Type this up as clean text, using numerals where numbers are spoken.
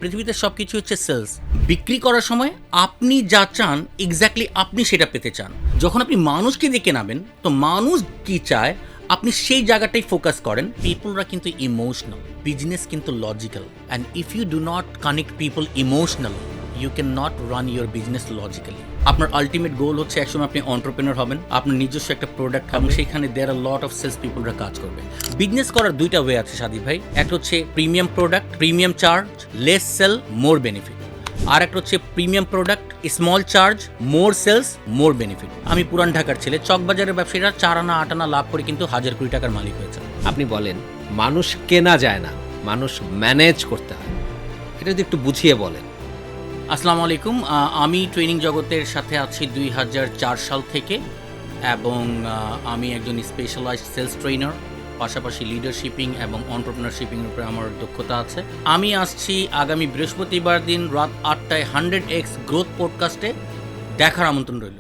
পৃথিবীতে সব কিছু হচ্ছে সেলস। বিক্রি করার সময় আপনি যা চান এক্স্যাক্টলি আপনি সেটা পেতে চান। যখন আপনি মানুষকে দিয়ে কেনাবেন তো মানুষ কি চায় আপনি সেই জায়গাটাই ফোকাস করেন। পিপলরা কিন্তু ইমোশনাল, বিজনেস কিন্তু logical, and if you do not connect people emotional you can not run your business logically. আপনার আলটিমেট গোল হচ্ছে একসময় আপনি এন্টারপ্রেনার হবেন, আপনার নিজস্ব একটা প্রোডাক্ট হবে, সেখানে দেয়ার আর লট অফ সেলস পিপলরা কাজ করবে। বিজনেস করার দুইটা ওয়ে আছে সাদিক ভাই, একটা হচ্ছে premium product, premium charge, less sale, more benefit. আর একটা হচ্ছে premium product, small charge, more sales, more benefit. আমি পুরান ঢাকার ছেলে, চকবাজারের ব্যবসায়ীরা 4 আনা 8 আনা লাভ করে কিন্তু 1000 কোটি টাকার মালিক হয়েছে। আপনি বলেন মানুষ কেনা যায় না, মানুষ ম্যানেজ করতে হয়, এটা যদি একটু বুঝিয়ে বলেন। আসসালামু আলাইকুম, আমি ট্রেনিং জগতের সাথে আছি 2004 সাল থেকে, এবং আমি একজন স্পেশালাইজড সেলস ট্রেনার, পাশাপাশি লিডারশিপিং এবং এন্টারপ্রেনারশিপিংয়ের উপরে আমার দক্ষতা আছে। আমি আসছি আগামী বৃহস্পতিবার দিন রাত 8টায় 100x গ্রোথ পডকাস্টে, দেখার আমন্ত্রণ রইল।